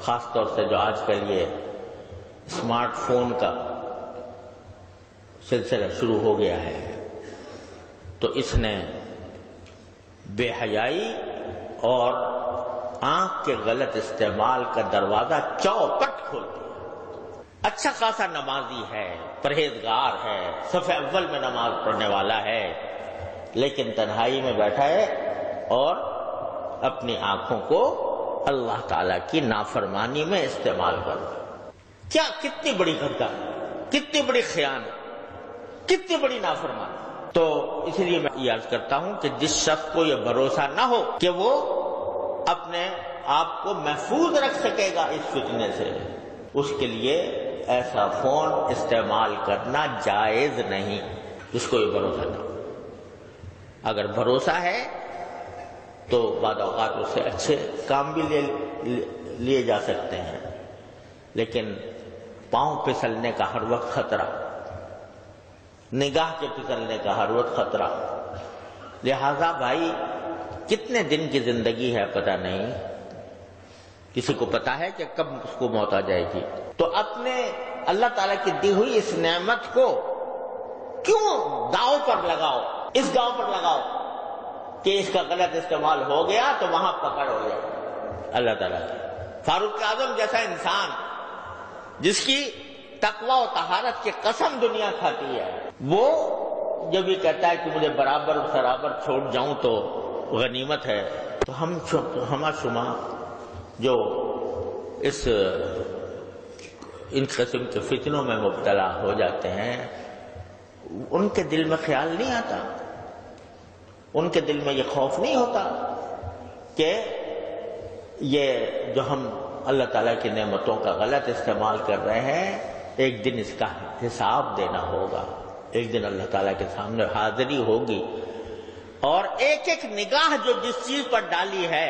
خاص طور سے جو آج کل یہ اسمارٹ فون کا سلسلہ شروع ہو گیا ہے، تو اس نے بے حیائی اور آنکھ کے غلط استعمال کا دروازہ چوپٹ کھول دیا۔ اچھا خاصا نمازی ہے، پرہیزگار ہے، صف اول میں نماز پڑھنے والا ہے، لیکن تنہائی میں بیٹھا ہے اور اپنی آنکھوں کو اللہ تعالی کی نافرمانی میں استعمال کر رہا ہے۔ کیا کتنی بڑی گھٹنا، کتنی بڑی خیانت، کتنی بڑی نافرمانی۔ تو اس لیے میں یہ عرض کرتا ہوں کہ جس شخص کو یہ بھروسہ نہ ہو کہ وہ اپنے آپ کو محفوظ رکھ سکے گا اس فتنے سے، اس کے لیے ایسا فون استعمال کرنا جائز نہیں، جس کو یہ بھروسہ نہ ہو۔ اگر بھروسہ ہے تو بعض اوقات اس سے اچھے کام بھی لیے جا سکتے ہیں، لیکن پاؤں پھسلنے کا ہر وقت خطرہ، نگاہ کے پھسلنے کا ہر وقت خطرہ۔ لہذا بھائی کتنے دن کی زندگی ہے پتہ نہیں، کسی کو پتا ہے کہ کب اس کو موت آ جائے گی۔ تو اپنے اللہ تعالیٰ کی دی ہوئی اس نعمت کو کیوں داؤ پر لگاؤ، اس داؤ پر لگاؤ کہ اس کا غلط استعمال ہو گیا تو وہاں پکڑ ہو جائے اللہ تعالیٰ کی۔ فاروق اعظم جیسا انسان جس کی تقوی و طہارت کی قسم دنیا کھاتی ہے، وہ جب یہ کہتا ہے کہ مجھے برابر سرابر چھوڑ جاؤں تو غنیمت ہے، تو ہم شما جو ان قسم کے فتنوں میں مبتلا ہو جاتے ہیں، ان کے دل میں خیال نہیں آتا، ان کے دل میں یہ خوف نہیں ہوتا کہ یہ جو ہم اللہ تعالیٰ کی نعمتوں کا غلط استعمال کر رہے ہیں، ایک دن اس کا حساب دینا ہوگا، ایک دن اللہ تعالیٰ کے سامنے حاضری ہوگی، اور ایک ایک نگاہ جو جس چیز پر ڈالی ہے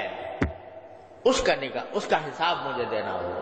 اس کا حساب مجھے دینا ہوگا۔